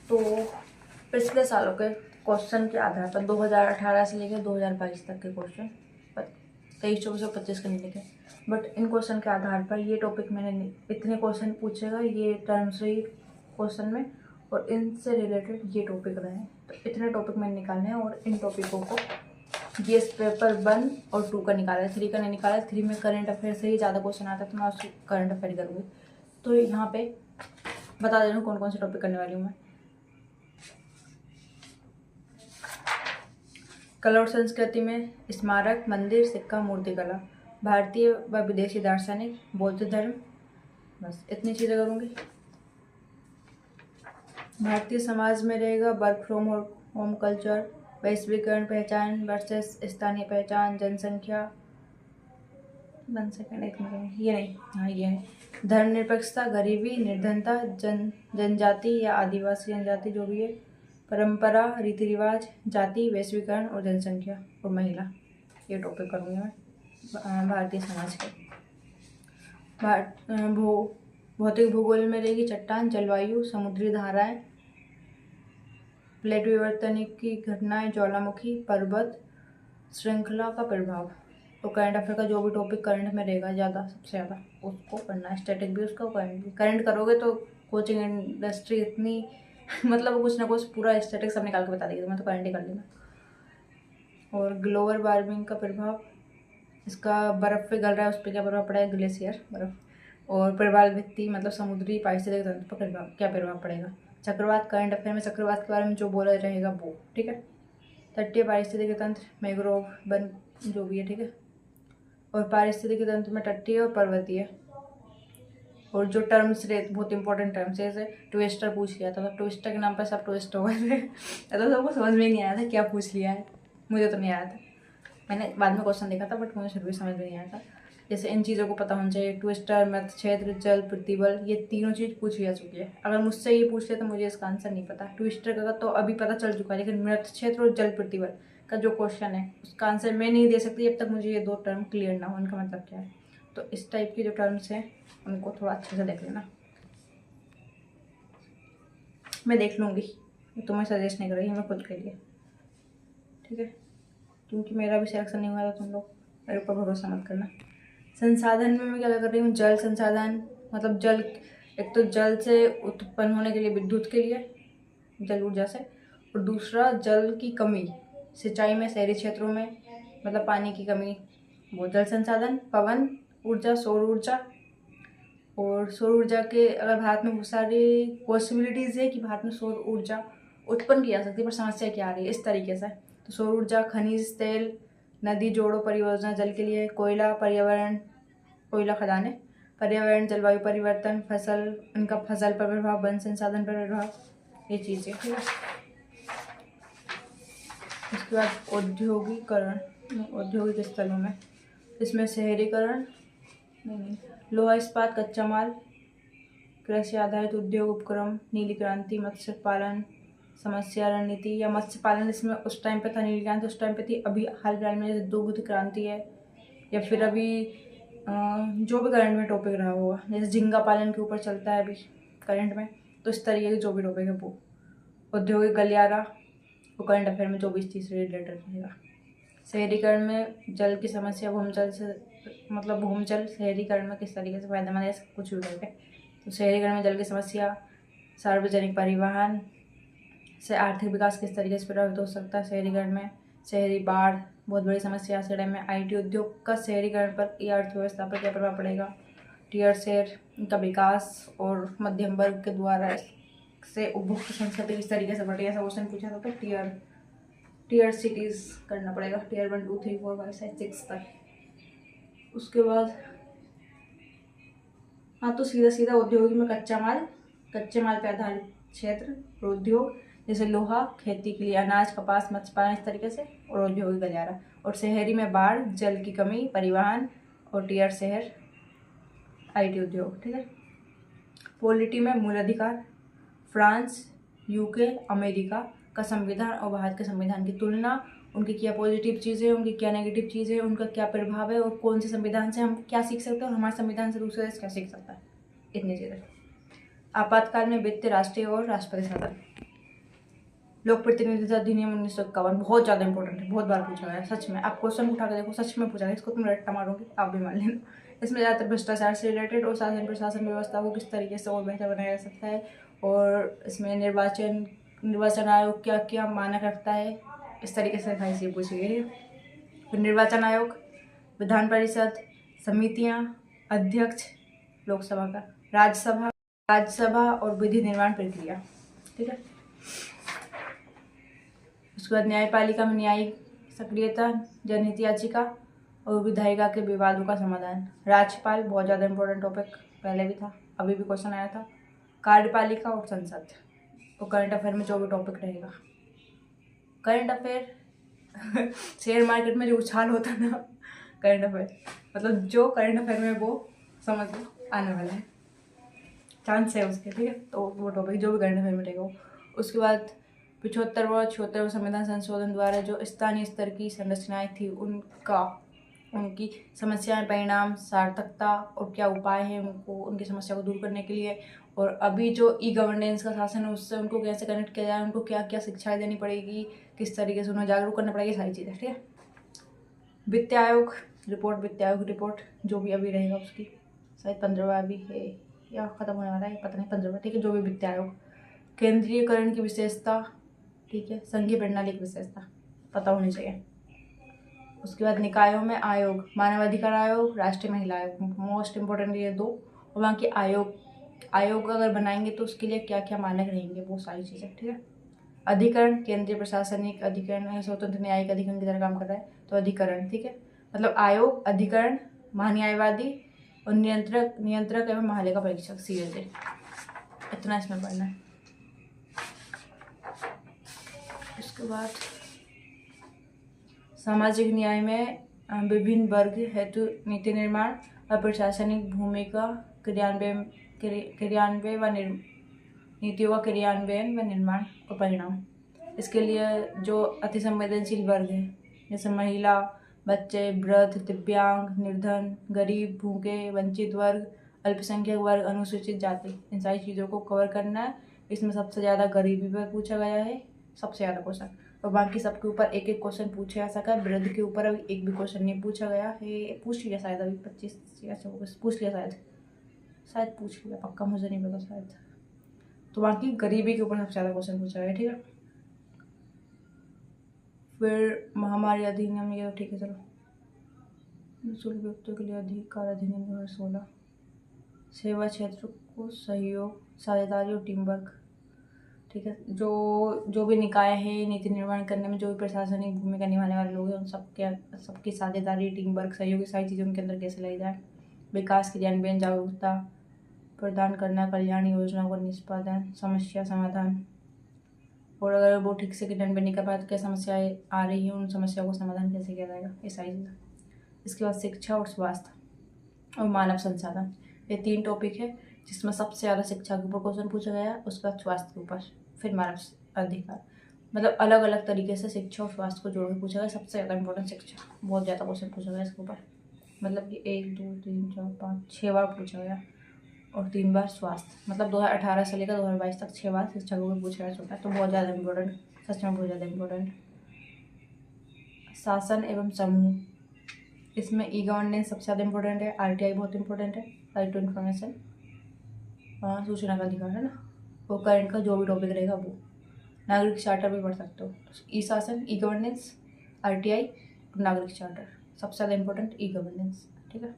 तो पिछले सालों के क्वेश्चन के आधार पर 2018 से लेकर 2022 तक के क्वेश्चन, पर 23, 24 और 25 के नहीं लिखे, बट इन क्वेश्चन के आधार पर ये टॉपिक मैंने इतने क्वेश्चन पूछेगा ये टर्म्स रही क्वेश्चन में, और इनसे रिलेटेड ये टॉपिक रहे हैं। तो इतने टॉपिक मैंने निकाले हैं और इन टॉपिकों को जीएस पेपर 1 और 2 का निकाला है, 3 का नहीं निकाला है। 3 में करंट अफेयर से ही ज़्यादा क्वेश्चन आता है तो मैं उसकी करंट अफेयर करूँगी। तो यहाँ पे बता दे रहा हूँ कौन कौन से टॉपिक करने वाली हूँ मैं। कला और संस्कृति में स्मारक, मंदिर, सिक्का, मूर्तिकला, भारतीय व विदेशी दार्शनिक, बौद्ध धर्म, बस इतनी चीज़ें करूँगी। भारतीय समाज में रहेगा वर्क फ्रॉम होम कल्चर, वैश्वीकरण पहचान वर्सेस स्थानीय पहचान, जनसंख्या, 1 सेकेंड एक मिनट, ये नहीं, हाँ ये है, धर्मनिरपेक्षता, गरीबी, निर्धनता, जनजाति या आदिवासी जनजाति जो भी है, परंपरा, रीति रिवाज, जाति, वैश्वीकरण और जनसंख्या और महिला, ये टॉपिक करूँगी मैं भारतीय समाज के। भौतिक भूगोल में रहेगी चट्टान, जलवायु, समुद्री धाराएं, प्लेट विवर्तन की घटनाएं, ज्वालामुखी, पर्वत श्रृंखला का प्रभाव, और करंट अफेयर का जो भी टॉपिक करंट में रहेगा ज़्यादा, सबसे ज़्यादा उसको करना है। स्टैटिक भी उसका, करंट भी। करंट करोगे तो कोचिंग इंडस्ट्री इतनी मतलब कुछ ना कुछ पूरा स्टैटिक सब निकाल के बता देगी, तो मैं तो करंट ही कर लेना। और ग्लोबल वार्मिंग का प्रभाव, इसका बर्फ़ पे गल रहा है उस पर क्या प्रभाव पड़ेगा, ग्लेशियर बर्फ़। और प्रवाल भित्ति मतलब समुद्री पारिस्थितिक तंत्र पर क्या प्रभाव पड़ेगा। चक्रवात, करंट अफेयर में चक्रवात के बारे में जो बोला रहेगा वो, ठीक है। तटीय पारिस्थितिक तंत्र, मैंग्रोव वन जो भी है, ठीक है। और पारिस्थितिक तंत्र में तटीय और पर्वतीय, और जो टर्म्स रहे बहुत इंपॉर्टेंट टर्म्स है, जैसे ट्विस्टर पूछ लिया था, तो ट्विस्टर के नाम पर सब ट्विस्ट हो गए थे तो सबको समझ में ही नहीं आया था क्या पूछ लिया है, मुझे तो नहीं आया था, मैंने बाद में क्वेश्चन देखा था बट मुझे फिर भी समझ में नहीं आया था। जैसे इन चीज़ों को पता होना चाहिए, ट्विस्टर, मध्य क्षेत्र, जल, प्रतिबल, ये तीनों चीज़ पूछी जा चुकी है। अगर मुझसे ये पूछ ले तो मुझे इसका आंसर नहीं पता। ट्विस्टर का तो अभी पता चल चुका है, लेकिन मध्य क्षेत्र और जल प्रतिबल का जो क्वेश्चन है उसका आंसर मैं नहीं दे सकती जब तक मुझे ये 2 टर्म क्लियर ना हो, उनका मतलब क्या है। तो इस टाइप की जो टर्म्स हैं उनको थोड़ा अच्छे से देख लेना। मैं देख लूँगी, तुम्हें सजेस्ट नहीं कर रही, मैं खुद के लिए, ठीक है, क्योंकि मेरा भी सिलेक्शन नहीं हुआ था, तुम लोग मेरे ऊपर भरोसा मत करना। संसाधन में मैं क्या कर रही हूँ, जल संसाधन मतलब जल, एक तो जल से उत्पन्न होने के लिए विद्युत के लिए, जल ऊर्जा से, और दूसरा जल की कमी सिंचाई में शहरी क्षेत्रों में मतलब पानी की कमी, वो जल संसाधन, पवन ऊर्जा, सौर ऊर्जा। और सौर ऊर्जा के अगर भारत में बहुत सारी पॉसिबिलिटीज़ है कि भारत में सौर ऊर्जा उत्पन्न की जा सकती है, पर समस्या क्या आ रही है इस तरीके से। तो सौर ऊर्जा, खनिज तेल, नदी जोड़ो परियोजना जल के लिए, कोयला, पर्यावरण, कोयला खदानें, पर्यावरण, जलवायु परिवर्तन, फसल, उनका फसल पर प्रभाव, वन संसाधन पर प्रभाव, ये चीज़ें, ठीक है। उसके बाद औद्योगिकरण, औद्योगिक स्थलों में, इसमें शहरीकरण नहीं, लोहा इस्पात, कच्चा माल, कृषि आधारित उद्योग उपक्रम, नीली क्रांति, मत्स्य पालन समस्या रणनीति, या मत्स्य पालन इसमें उस टाइम पे था, नीली क्रांति उस टाइम पे थी, अभी हाल फिलहाल में जैसे दुग्ध क्रांति है, या फिर अभी जो भी करंट में टॉपिक रहा होगा, जैसे झींगा पालन के ऊपर चलता है अभी करंट में, तो इस तरीके के जो भी टॉपिक है वो। औद्योगिक गलियारा, वो करंट अफेयर में 24-30 से रिलेटेड रहेगा। शहरीकरण में जल की समस्या, भूमजल से मतलब भूमजल शहरीकरण में किस तरीके से फायदेमंद है, कुछ भी करके। तो शहरीकरण में जल की समस्या, सार्वजनिक परिवहन से आर्थिक विकास किस तरीके से प्रभावित हो सकता है शहरीकरण में, शहरी बाढ़ बहुत बड़ी समस्या आज के टाइम में, आईटी उद्योग का शहरीकरण पर या अर्थव्यवस्था पर क्या प्रभाव पड़ेगा, टीयर शहर का विकास और मध्यम वर्ग के द्वारा से उपभोक्ता संस्कृति किस तरीके से बढ़ी, ऐसा क्वेश्चन पूछा था। तो टीयर सिटीज़ करना पड़ेगा, टीयर 1 2 3 4 5 6 तक। उसके बाद हाँ, तो सीधा सीधा औद्योगिक में कच्चे माल पर आधारित क्षेत्र, उद्योग जैसे लोहा, खेती के लिए अनाज, कपास, मत्स्य पालन, इस तरीके से, और औद्योगिक गलियारा। और शहरी में बाढ़, जल की कमी, परिवहन, और टीयर शहर, आईटी उद्योग, ठीक है। पॉलिटी में मूल अधिकार, फ्रांस, यूके, अमेरिका का संविधान और भारत के संविधान की तुलना, उनकी क्या पॉजिटिव चीज़ें, उनकी क्या नेगेटिव चीज़ें, उनका क्या प्रभाव है, और कौन से संविधान से हम क्या सीख सकते हैं और हमारे संविधान से दूसरे देश क्या सीख सकता है, इतनी चीज़ें। आपातकाल में वित्त, राष्ट्रीय और राष्ट्रपति साधन, लोक प्रतिनिधित्व अधिनियम 1951 बहुत ज़्यादा इंपॉर्टेंट है, बहुत बार पूछा गया है सच में। आप क्वेश्चन उठा के देखो, सच में पूछा गया, इसको तुम रट्टा मारोगे आप भी मान लेना। इसमें ज़्यादातर भ्रष्टाचार से रिलेटेड और शासन प्रशासन व्यवस्था को किस तरीके से और बेहतर बनाया जा सकता है, और इसमें निर्वाचन आयोग क्या क्या मानक रखता है, इस तरीके से चीज़ें पूछी गई है। फिर निर्वाचन आयोग, विधान परिषद, समितियाँ, अध्यक्ष लोकसभा का, राज्यसभा और विधि निर्माण प्रक्रिया, ठीक है। उसके बाद न्यायपालिका में न्यायिक सक्रियता, जनहित याचिका और विधायिका के विवादों का समाधान। राज्यपाल बहुत ज़्यादा इंपॉर्टेंट टॉपिक, पहले भी था, अभी भी क्वेश्चन आया था। कार्यपालिका और संसद, और करंट अफेयर में जो भी टॉपिक रहेगा। करंट अफेयर शेयर मार्केट में जो उछाल होता है ना, करंट अफेयर मतलब जो करंट अफेयर में वो समझ लो आने वाला है, चांस है उसके, ठीक है। तो वो टॉपिक जो भी करंट अफेयर में रहेगा। उसके बाद 75वां संविधान संशोधन द्वारा जो स्थानीय स्तर की संरचनाएं थी उनकी समस्याएं, परिणाम, सार्थकता और क्या उपाय हैं उनकी समस्या को दूर करने के लिए, और अभी जो ई गवर्नेंस का शासन है उससे उनको कैसे कनेक्ट किया जाए, उनको क्या क्या शिक्षाएं देनी पड़ेगी, किस तरीके से उन्हें जागरूक करना पड़ेगी, सारी चीज़ें, ठीक है। वित्त आयोग रिपोर्ट जो भी अभी रहेगा उसकी, शायद 15वां अभी है या ख़त्म होने वाला है, पता नहीं, 15वां, ठीक है। जो भी वित्त आयोग, केंद्रीयकरण की विशेषता, ठीक है, संघीय प्रणाली की विशेषता पता होनी चाहिए। उसके बाद निकायों में आयोग, मानवाधिकार आयोग, राष्ट्रीय महिला आयोग, मोस्ट इम्पोर्टेंट ये दो, और वहाँ के आयोग अगर बनाएंगे तो उसके लिए क्या क्या मानक रहेंगे, वो सारी चीज़ें, ठीक है। अधिकरण, केंद्रीय प्रशासनिक अधिकरण, स्वतंत्र न्यायिक अधिकरण की तरह काम कर रहा है, तो अधिकरण, ठीक है। मतलब आयोग, अधिकरण, महान्यायवादी और नियंत्रक एवं महालेखा परीक्षक, CAG, इतना इसमें पढ़ना है। उसके बाद सामाजिक न्याय में विभिन्न वर्ग हेतु नीति निर्माण और प्रशासनिक भूमिका क्रियान्वयन व नीतियों का क्रियान्वयन व निर्माण और परिणाम। इसके लिए जो अति संवेदनशील वर्ग है, जैसे महिला, बच्चे, वृद्ध, दिव्यांग, निर्धन, गरीब, भूखे, वंचित वर्ग, अल्पसंख्यक वर्ग, अनुसूचित जाति, इन सारी चीज़ों को कवर करना है। इसमें सबसे ज़्यादा गरीबी पर पूछा गया है, सबसे ज़्यादा क्वेश्चन, और बाकी सबके ऊपर एक एक क्वेश्चन पूछा जा सका है। वृद्ध के ऊपर अभी एक भी क्वेश्चन नहीं पूछा गया है, पूछ लिया शायद अभी 25 या 24 पूछ लिया, शायद पूछ लिया, पक्का मुझे नहीं पता, शायद। तो बाकी गरीबी के ऊपर सबसे ज़्यादा क्वेश्चन पूछा गया, ठीक है। फिर महामारी अधिनियम, ये ठीक है, चलो। निःशुल्क व्यक्तियों के लिए अधिकार अधिनियम 2016, सेवा क्षेत्र को सहयोग, साझेदारी और टीम वर्क, ठीक है। जो भी निकाय है नीति निर्माण करने में जो भी प्रशासनिक भूमिका निभाने वाले लोग हैं उन सबकी साझेदारी, टीम वर्क, सहयोग, सारी चीज़ें उनके अंदर कैसे लाई जाए। विकास क्रियान्वयन, जागरूकता प्रदान करना, कल्याण योजनाओं का निष्पादन, समस्या समाधान, और अगर वो ठीक से क्रियान्वयन नहीं कर पाए तो क्या समस्याएं आ रही हैं, उन समस्याओं को समाधान कैसे किया जाएगा, ये सारी चीज़ें। इसके बाद शिक्षा और स्वास्थ्य और मानव संसाधन, ये 3 टॉपिक है जिसमें सबसे ज़्यादा शिक्षा के ऊपर क्वेश्चन पूछा गया है, उसके बाद स्वास्थ्य के ऊपर, फिर मानव अधिकार, मतलब अलग अलग तरीके से शिक्षा और स्वास्थ्य को जोड़ के पूछा गया। सबसे ज़्यादा इंपॉर्टेंट शिक्षा, बहुत ज़्यादा क्वेश्चन पूछा गया इसके ऊपर, मतलब कि 1 2 3 4 5 6 बार पूछा गया, और 3 बार स्वास्थ्य, मतलब 2018 से लेकर 2022 तक 6 बार शिक्षा के ऊपर पूछा गया होता है, तो बहुत ज़्यादा इंपॉर्टेंट, सच में बहुत ज़्यादा इंपॉर्टेंट। शासन एवं समूह, इसमें ई गवर्नेंस सबसे ज़्यादा इंपॉर्टेंट है, RTI बहुत इंपॉर्टेंट है, राइट टू इन्फॉर्मेशन, सूचना का अधिकार है ना, वो करंट का जो भी टॉपिक रहेगा वो। नागरिक चार्टर भी पढ़ सकते हो, ई शासन, ई गवर्नेंस, RTI, नागरिक चार्टर, सबसे ज़्यादा इंपॉर्टेंट ई गवर्नेंस, ठीक है।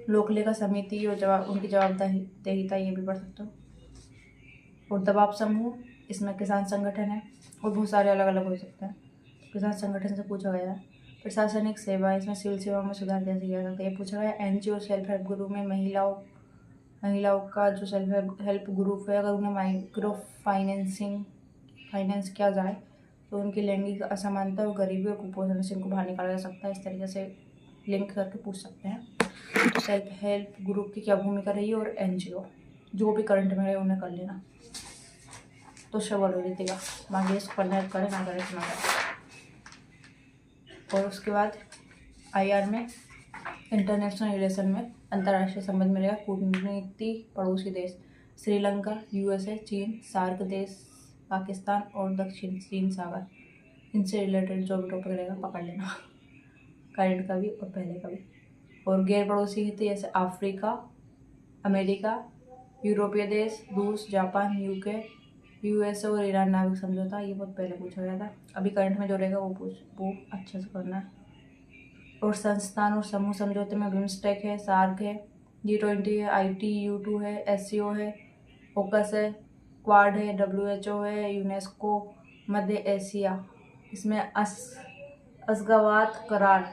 लोक लेखा समिति और उनकी जवाबदेहिता, ये भी पढ़ सकते हो। और दबाव समूह, इसमें किसान संगठन है, और बहुत सारे अलग अलग हो सकते हैं, किसान संगठन से पूछा गया है। प्रशासनिक सेवा, इसमें सिविल सेवा में सुधार कैसे किया जाता है, ये पूछा गया। NGO सेल्फ हेल्प ग्रुप में महिलाओं का जो सेल्फ हेल्प ग्रुप है, अगर उन्हें माइक्रो फाइनेंस किया जाए तो उनकी लैंगिक असमानता और गरीबी और कुपोषण से इनको बाहर निकाला जा सकता है, इस तरीके से लिंक करके पूछ सकते हैं। तो सेल्फ हेल्प ग्रुप की क्या भूमिका रही है, और NGO, जो भी करंट में रहे उन्हें कर लेना, तो शवर हो जीतेगा, बाकी इसको पढ़ना करें ना करें सुना करें। और उसके बाद IR में इंटरनेशनल रिलेशन में, अंतर्राष्ट्रीय संबंध में रहेगा कूटनीति, पड़ोसी देश, श्रीलंका, यूएसए, चीन, सार्क देश, पाकिस्तान और दक्षिण चीन सागर, इनसे रिलेटेड जो भी टॉपिक रहेगा पकड़ लेना, करंट का भी और पहले का भी। और गैर पड़ोसी थे जैसे अफ्रीका, अमेरिका, यूरोपीय देश, रूस, जापान, यूके, यूएसए और ईरान नाविक समझौता, ये बहुत पहले पूछा गया था। अभी करंट में जो रहेगा वो अच्छे से करना है। और संस्थान और समूह समझौते में बिम्स्टेक है, सार्क है, G20 है, ITU2 है, SCO है, फोकस है, क्वाड है, WHO है, यूनेस्को, मध्य एशिया, इसमें असगावात करार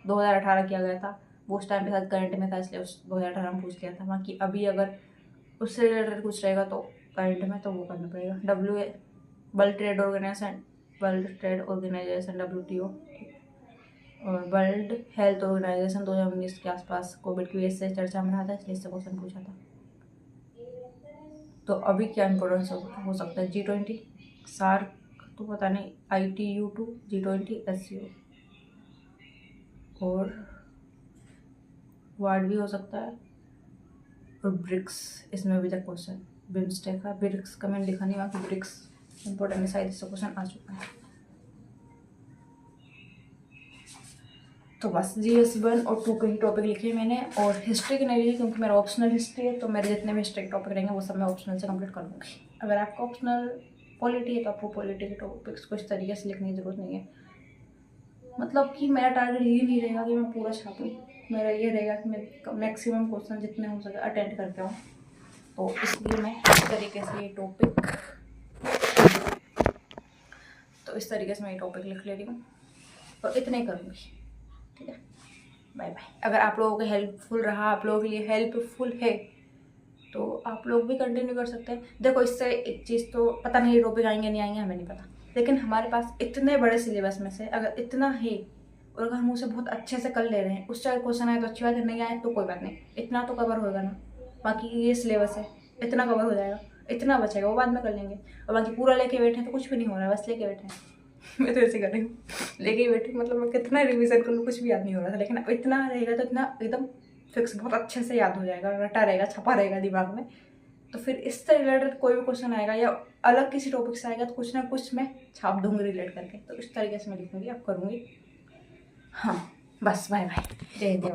2018 किया गया था। वो उस टाइम पे शायद करंट में था, इसलिए उस 2018 में पूछ लिया था। बाकी अभी अगर उससे रिलेटेड कुछ रहेगा तो करंट में तो वो करना पड़ेगा। वर्ल्ड ट्रेड ऑर्गेनाइजेशन WTO और वर्ल्ड हेल्थ ऑर्गेनाइजेशन 2019 के आसपास कोविड की वजह से चर्चा में रहा था, इसलिए इससे क्वेश्चन पूछा था। तो अभी क्या इम्पोर्टेंस हो सकता है? G20, सार्क तो पता नहीं, ITU2, G20, SCO और वार्ड भी हो सकता है, और ब्रिक्स, इसमें अभी तक क्वेश्चन बिम्स्टेक का, ब्रिक्स का मैंने लिखा नहीं, बाकी ब्रिक्स इम्पोर्टेंट है, शायद इससे क्वेश्चन आ चुका है। तो बस GS1 और 2 के ही टॉपिक लिखे मैंने, और हिस्ट्री के नहीं लिखे क्योंकि मेरा ऑप्शनल हिस्ट्री है, तो मेरे जितने भी हिस्ट्री के टॉपिक रहेंगे वो सब मैं ऑप्शनल से कंप्लीट कर लूँगी। अगर आपका ऑप्शनल पॉलिटी है तो आपको पॉलिटी के टॉपिक्स को इस तरीके से लिखने की ज़रूरत नहीं है। मतलब कि मेरा टारगेट ये नहीं रहेगा कि मैं पूरा छापूँ, मेरा ये रहेगा कि मैं मैक्सिमम क्वेश्चन जितने हो सके अटेंड करके आऊँ। तो इसलिए मैं इस तरीके से ये टॉपिक लिख ले रही हूँ और इतने करूँगी। ठीक है, बाय बाय। अगर आप लोगों को हेल्पफुल रहा, आप लोगों के लिए हेल्पफुल है, तो आप लोग भी कंटिन्यू कर सकते हैं। देखो, इससे एक चीज़ तो पता नहीं टॉपिक आएंगे नहीं आएंगे, हमें नहीं पता, लेकिन हमारे पास इतने बड़े सिलेबस में से अगर इतना है और अगर हम उसे बहुत अच्छे से कर ले रहे हैं, उससे अगर क्वेश्चन आए तो अच्छी बात है, नहीं आए तो कोई बात नहीं, इतना तो कवर होगा ना। बाकी ये सिलेबस है, इतना कवर हो जाएगा, इतना बचेगा वो बाद में कर लेंगे। और बाकी पूरा लेके बैठे तो कुछ भी नहीं हो रहा है, बस लेके बैठे हैं। मैं तो ऐसे कर रही हूँ, लेके बैठी, मतलब मैं कितना रिवीजन कर लूँ कुछ भी याद नहीं हो रहा था, लेकिन अब इतना रहेगा तो इतना एकदम फिक्स बहुत अच्छे से याद हो जाएगा, रटा रहेगा, छपा रहेगा दिमाग में। तो फिर इससे रिलेटेड कोई भी क्वेश्चन आएगा या अलग किसी टॉपिक से आएगा तो कुछ ना कुछ मैं छाप दूंगी रिलेट करके। तो इस तरीके से मैं लिखूंगी, अब करूँगी। हाँ, बस बाय बाय, जय हिंद।